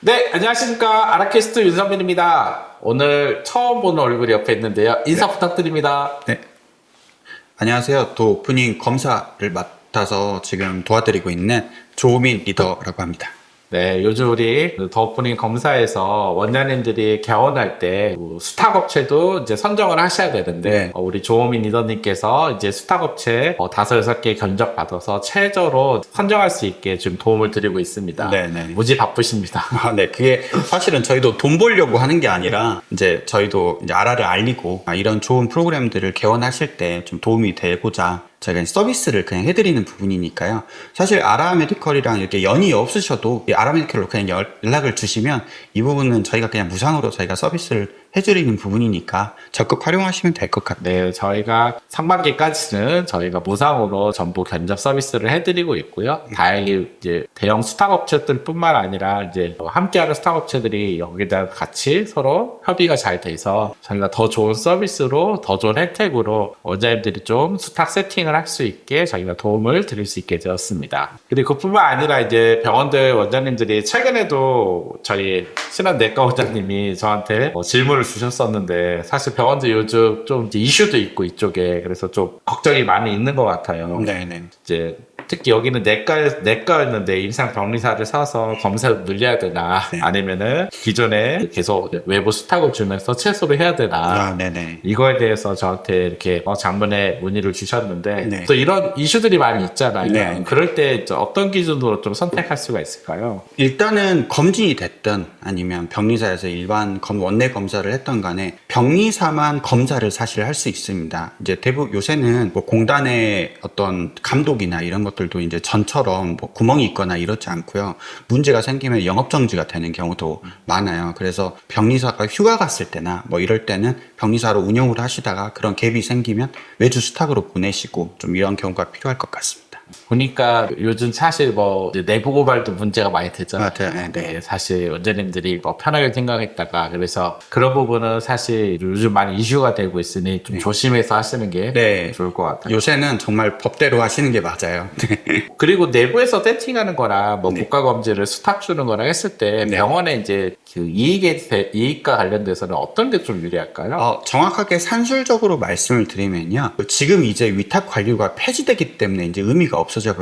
네, 안녕하십니까. 아라캐스트 윤성민입니다. 오늘 처음 보는 얼굴이 옆에 있는데요. 인사 부탁드립니다. 네. 안녕하세요. 또 오프닝 검사를 맡아서 지금 도와드리고 있는 조민 리더라고 합니다. 네, 요즘 우리 더 오프닝 검사에서 원장님들이 개원할 때 수탁업체도 이제 선정을 하셔야 되는데 네. 우리 조호민 리더님께서 이제 수탁업체 5-6개 견적 받아서 최저로 선정할 수 있게 좀 도움을 드리고 있습니다. 네네. 무지 바쁘십니다. 네. 그게 사실은 저희도 돈 벌려고 하는 게 아니라 이제 저희도 이제 아라를 알리고 이런 좋은 프로그램들을 개원하실 때 좀 도움이 되고자 저희가 서비스를 그냥 해드리는 부분이니까요. 사실 아라 메디컬이랑 이렇게 연이 없으셔도 이 아라 메디컬로 그냥 연락을 주시면 이 부분은 저희가 그냥 무상으로 저희가 서비스를 해드리는 부분이니까 적극 활용하시면 될 것 같아요. 네, 저희가 상반기까지는 저희가 무상으로 전부 견적 서비스를 해드리고 있고요. 다행히 이제 대형 수탁업체들뿐만 아니라 이제 함께하는 수탁업체들이 여기다 같이 서로 협의가 잘 돼서 저희가 더 좋은 서비스로 더 좋은 혜택으로 원장님들이 좀 수탁 세팅을 할 수 있게 저희가 도움을 드릴 수 있게 되었습니다. 그리고 그뿐만 아니라 이제 병원들 원장님들이 최근에도 저희 친한 내과 원장님이 저한테 질문을 주셨었는데 사실 병원들 요즘 좀 이제 이슈도 있고 이쪽에 그래서 좀 걱정이 많이 있는 것 같아요. 네네. 이제 특히 여기는 내과였는데 임상병리사를 사서 검사를 늘려야 되나 네. 아니면은 기존에 계속 외부 수탁을 주면서 채소를 해야 되나 네네. 이거에 대해서 저한테 이렇게 장문에 문의를 주셨는데 네. 또 이런 이슈들이 많이 있잖아요. 네. 그럴 때 어떤 기준으로 좀 선택할 수가 있을까요? 일단은 검진이 됐든 아니면 병리사에서 일반 원내 검사를 했던 간에 병리사만 검사를 사실 할 수 있습니다. 이제 대부분 요새는 뭐 공단의 어떤 감독이나 이런 것들도 이제 전처럼 뭐 구멍이 있거나 이렇지 않고요. 문제가 생기면 영업정지가 되는 경우도 많아요. 그래서 병리사가 휴가 갔을 때나 뭐 이럴 때는 병리사로 운영을 하시다가 그런 갭이 생기면 외주 수탁으로 보내시고 좀 이런 경우가 필요할 것 같습니다. 보니까 요즘 사실 뭐 이제 내부 고발도 문제가 많이 되잖아요. 맞아요. 네, 사실 원장님들이 뭐 편하게 생각했다가 그래서 그런 부분은 사실 요즘 많이 이슈가 되고 있으니 좀 조심해서 하시는 게 네. 좋을 것 같아요. 요새는 정말 법대로 하시는 게 맞아요. 그리고 내부에서 세팅하는 거나 뭐 네. 국가 검진을 수탁 주는 거나 했을 때 네. 병원에 이제 그 이익과 관련돼서는 어떤 게 좀 유리할까요? 정확하게 산술적으로 말씀을 드리면요. 지금 이제 위탁 관료가 폐지되기 때문에 이제 의미가 없어져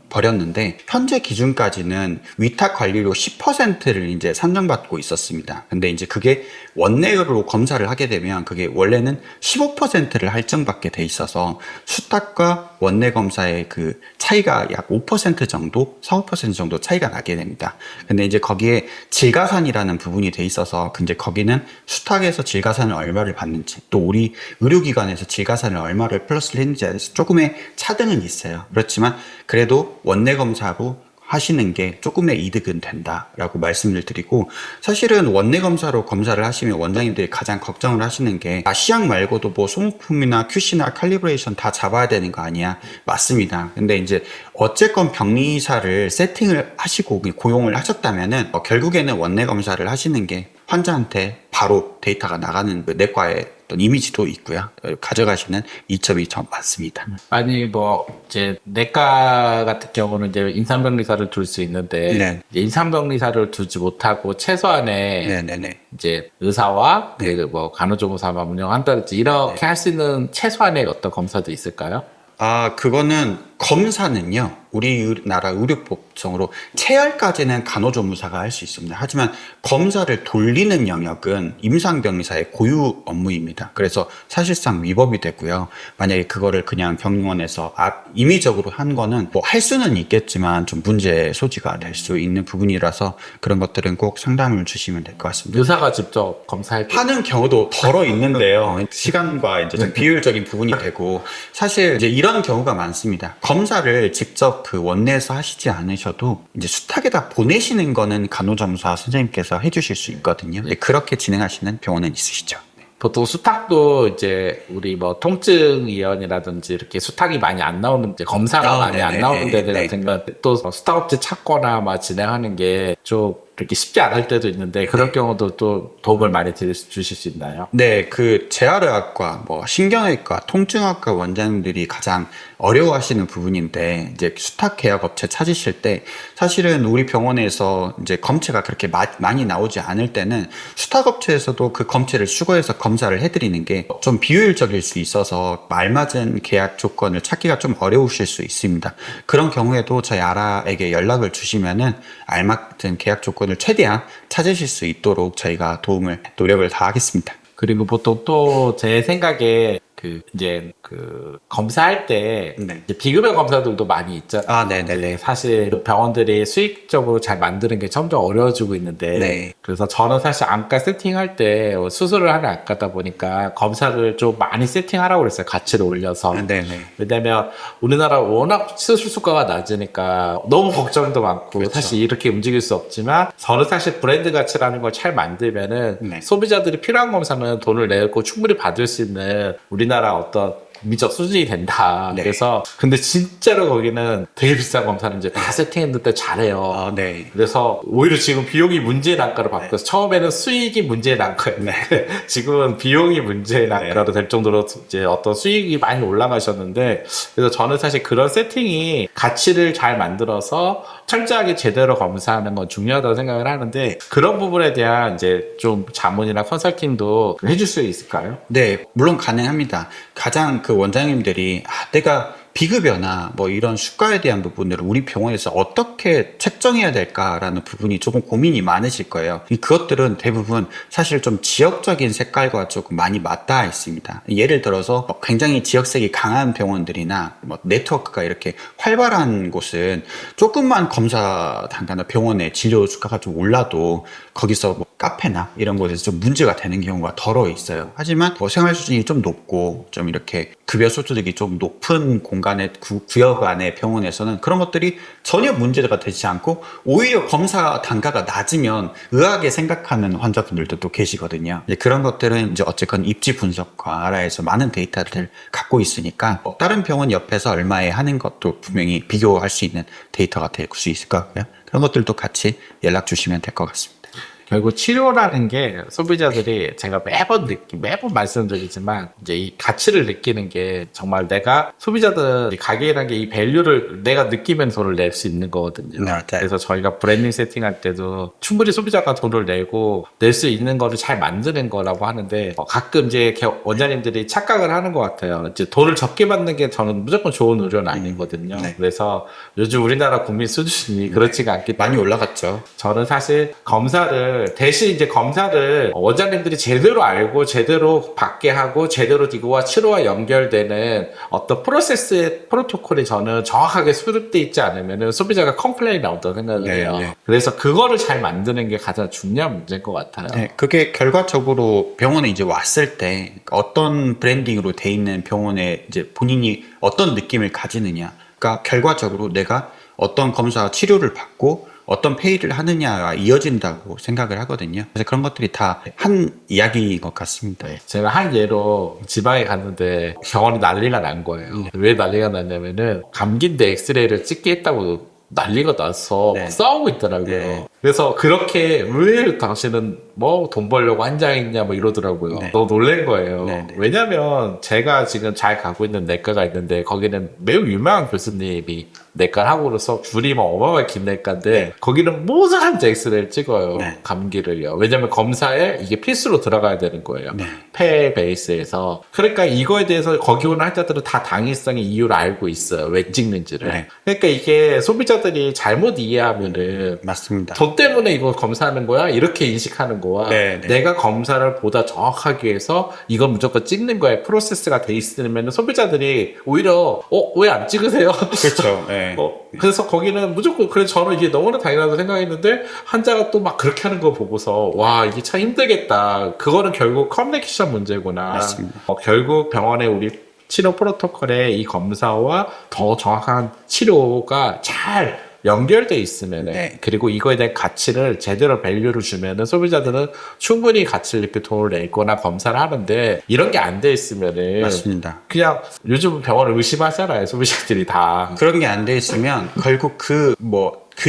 버렸는데, 현재 기준까지는 위탁 관리료 10%를 이제 산정받고 있었습니다. 근데 이제 그게 원내로 검사를 하게 되면 그게 원래는 15%를 할증받게 돼 있어서 수탁과 원내 검사의 그 차이가 약 5% 정도, 4-5% 정도 차이가 나게 됩니다. 근데 이제 거기에 질가산이라는 부분이 돼 있어서 이제 거기는 수탁에서 질가산을 얼마를 받는지 또 우리 의료기관에서 질가산을 얼마를 플러스를 했는지에 대해서 조금의 차등은 있어요. 그렇지만 그래도 원내 검사로 하시는 게 조금의 이득은 된다라고 말씀을 드리고, 사실은 원내 검사로 검사를 하시면 원장님들이 가장 걱정을 하시는 게 시약 말고도 뭐 소모품이나 QC나 칼리브레이션 다 잡아야 되는 거 아니야? 맞습니다. 근데 이제 어쨌건 병리사를 세팅을 하시고 고용을 하셨다면은 결국에는 원내 검사를 하시는 게 환자한테 바로 데이터가 나가는 내과의 어떤 이미지도 있고요. 가져가시는 이점이 좀 많습니다. 아니 뭐 이제 내과 같은 경우는 이제 임상병리사를 둘 수 있는데 네. 이제 임상병리사를 두지 못하고 최소한의 네네네. 이제 의사와 네. 그 뭐 간호조무사만 운영한다든지 이렇게 네. 할 수 있는 최소한의 어떤 검사도 있을까요? 그거는 검사는요, 우리나라 의료법정으로 체열까지는 간호조무사가 할 수 있습니다. 하지만 검사를 돌리는 영역은 임상병리사의 고유 업무입니다. 그래서 사실상 위법이 되고요. 만약에 그거를 그냥 병원에서 임의적으로 한 거는 뭐 할 수는 있겠지만 좀 문제의 소지가 될 수 있는 부분이라서 그런 것들은 꼭 상담을 주시면 될 것 같습니다. 의사가 직접 검사할 때 하는 경우도 덜어 있는데요. 시간과 이제 좀 비효율적인 부분이 되고, 사실 이제 이런 경우가 많습니다. 검사를 직접 그 원내에서 하시지 않으셔도 이제 수탁에다 보내시는 거는 간호조무사 선생님께서 해주실 수 있거든요. 그렇게 진행하시는 병원은 있으시죠. 보통 수탁도 이제 우리 뭐 통증위원이라든지 이렇게 수탁이 많이 안 나오는 이제 검사가 많이 안 나오는 데들 같은 건 또 수탁업체 찾거나 막 진행하는 게 좀 이렇게 쉽지 않을 때도 있는데 그런 경우도 또 도움을 많이 주실 수 있나요? 네, 그 재활의학과, 뭐 신경외과, 통증학과 원장님들이 가장 어려워하시는 부분인데 이제 수탁 계약 업체 찾으실 때 사실은 우리 병원에서 이제 검체가 그렇게 많이 나오지 않을 때는 수탁 업체에서도 그 검체를 수거해서 검사를 해드리는 게 좀 비효율적일 수 있어서 알맞은 계약 조건을 찾기가 좀 어려우실 수 있습니다. 그런 경우에도 저희 아라에게 연락을 주시면은 알맞은 계약 조건을 최대한 찾으실 수 있도록 저희가 노력을 다하겠습니다. 그리고 보통 또 제 생각에 검사할 때 네. 이제 비급여 검사들도 많이 있잖아요. 아, 네네네. 사실 병원들이 수익적으로 잘 만드는 게 점점 어려워지고 있는데 네. 그래서 저는 사실 안과 세팅할 때 수술을 하는 안과다 보니까 검사를 좀 많이 세팅하라고 그랬어요. 가치를 올려서. 네네. 왜냐면 우리나라 워낙 수술 수가가 낮으니까 너무 걱정도 많고 그렇죠. 사실 이렇게 움직일 수 없지만 저는 사실 브랜드 가치라는 걸 잘 만들면은 네. 소비자들이 필요한 검사는 돈을 내고 충분히 받을 수 있는 우리나라 어떤 국민적 수준이 된다. 네. 그래서 근데 진짜로 거기는 되게 비싼 검사는 이제 다 세팅했는데 잘해요. 아, 네. 그래서 오히려 지금 비용이 문제의 단가로 바뀌어서 처음에는 수익이 문제의 단가였는데 지금은 비용이 문제의 단가로 될 정도로 이제 어떤 수익이 많이 올라가셨는데 그래서 저는 사실 그런 세팅이 가치를 잘 만들어서 철저하게 제대로 검사하는 건 중요하다고 생각을 하는데 그런 부분에 대한 이제 좀 자문이나 컨설팅도 해줄 수 있을까요? 네, 물론 가능합니다. 가장 그 원장님들이 내가 비급여나 뭐 이런 수가에 대한 부분들을 우리 병원에서 어떻게 책정해야 될까라는 부분이 조금 고민이 많으실 거예요. 그것들은 대부분 사실 좀 지역적인 색깔과 조금 많이 맞닿아 있습니다. 예를 들어서 굉장히 지역색이 강한 병원들이나 뭐 네트워크가 이렇게 활발한 곳은 조금만 검사 단가나 병원의 진료 수가가 좀 올라도 거기서 뭐 카페나 이런 곳에서 좀 문제가 되는 경우가 덜어 있어요. 하지만 뭐 생활 수준이 좀 높고 좀 이렇게 급여 소득이 좀 높은 공간의 구역 안의 병원에서는 그런 것들이 전혀 문제가 되지 않고 오히려 검사 단가가 낮으면 의아하게 생각하는 환자분들도 또 계시거든요. 이제 그런 것들은 이제 어쨌건 입지 분석과 아라에서 많은 데이터를 갖고 있으니까 다른 병원 옆에서 얼마에 하는 것도 분명히 비교할 수 있는 데이터가 될 수 있을 것 같고요. 그런 것들도 같이 연락 주시면 될 것 같습니다. 결국 치료라는 게 소비자들이 제가 매번 말씀드리지만 이제 이 가치를 느끼는 게 정말 내가 소비자들 가격이라는 게 이 밸류를 내가 느끼면 돈을 낼 수 있는 거거든요. 네, 그래서 저희가 브랜딩 세팅할 때도 충분히 소비자가 돈을 내고 낼 수 있는 거를 잘 만드는 거라고 하는데 가끔 이제 원장님들이 착각을 하는 것 같아요. 이제 돈을 적게 받는 게 저는 무조건 좋은 의료는 아니거든요. 네. 그래서 요즘 우리나라 국민 수준이 그렇지가 않기 때문에 많이 올라갔죠. 저는 사실 대신 이제 검사를 원장님들이 제대로 알고 제대로 받게 하고 제대로 이거와 치료와 연결되는 어떤 프로토콜이 저는 정확하게 수립돼 있지 않으면 소비자가 컴플레인이 나온다고 생각을 해요. 네. 그래서 그거를 잘 만드는 게 가장 중요한 문제인 것 같아요. 네, 그게 결과적으로 병원에 이제 왔을 때 어떤 브랜딩으로 돼 있는 병원에 이제 본인이 어떤 느낌을 가지느냐. 그러니까 결과적으로 내가 어떤 검사 치료를 받고 어떤 페이를 하느냐가 이어진다고 생각을 하거든요. 그래서 그런 것들이 다 한 이야기인 것 같습니다. 네, 제가 한 예로 지방에 갔는데 병원이 난리가 난 거예요. 왜 난리가 났냐면은 감기인데 엑스레이를 찍게 했다고 난리가 나서 네. 막 싸우고 있더라고요. 네. 그래서 그렇게 왜 당신은 뭐 돈 벌려고 한장했냐 뭐 이러더라고요. 네. 너무 놀란 거예요. 네, 네. 왜냐면 제가 지금 잘 가고 있는 내과가 있는데 거기는 매우 유명한 교수님이 내과를 하고 그래서 줄이 막 어마어마하게 긴 내과인데 네. 거기는 모든 사람들 엑스레이를 찍어요. 네. 감기를요. 왜냐면 검사에 이게 필수로 들어가야 되는 거예요. 네. 폐 베이스에서. 그러니까 이거에 대해서 거기 오는 환자들은 다 당위성의 이유를 알고 있어요. 왜 찍는지를. 네. 그러니까 이게 소비자들이 잘못 이해하면은 맞습니다. 돈 때문에 이거 검사하는 거야? 이렇게 인식하는 거와 네, 네. 내가 검사를 보다 정확하게 해서 이건 무조건 찍는 거에 프로세스가 돼 있으면 소비자들이 오히려 왜 안 찍으세요? 그렇죠. 네. 그래서 거기는 무조건 그래서 저는 이게 너무나 당연하다고 생각했는데 환자가 또 막 그렇게 하는 거 보고서 와 이게 참 힘들겠다. 그거는 결국 커뮤니케이션 문제구나. 맞습니다. 결국 병원에 우리 치료 프로토콜에 이 검사와 더 정확한 치료가 잘 연결돼 있으면 네. 그리고 이거에 대한 가치를 제대로 밸류를 주면은 소비자들은 충분히 가치를 느끼 돈을 내거나 검사를 하는데 이런 게 안 돼 있으면은 맞습니다. 그냥 요즘 병원을 의심하잖아요 소비자들이 다. 그런 게 안 돼 있으면 결국 그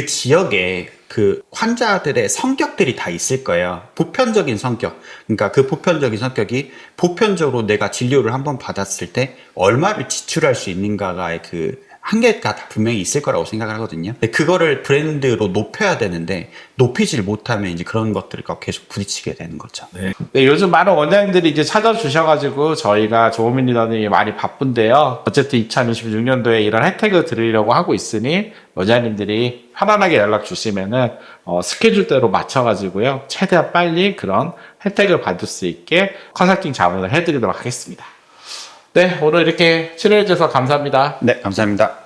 지역에 그 환자들의 성격들이 다 있을 거예요. 보편적인 성격. 그러니까 그 보편적인 성격이 보편적으로 내가 진료를 한번 받았을 때 얼마를 지출할 수 있는가의 그 한계가 다 분명히 있을 거라고 생각을 하거든요. 근데 그거를 브랜드로 높여야 되는데 높이질 못하면 이제 그런 것들과 계속 부딪히게 되는 거죠. 네, 요즘 많은 원장님들이 이제 찾아주셔가지고 저희가 조호민 리더님이 많이 바쁜데요. 어쨌든 2026년도에 이런 혜택을 드리려고 하고 있으니 원장님들이 편안하게 연락 주시면은 스케줄대로 맞춰가지고요. 최대한 빨리 그런 혜택을 받을 수 있게 컨설팅 자문을 해드리도록 하겠습니다. 네, 오늘 이렇게 출연해주셔서 감사합니다. 네, 감사합니다.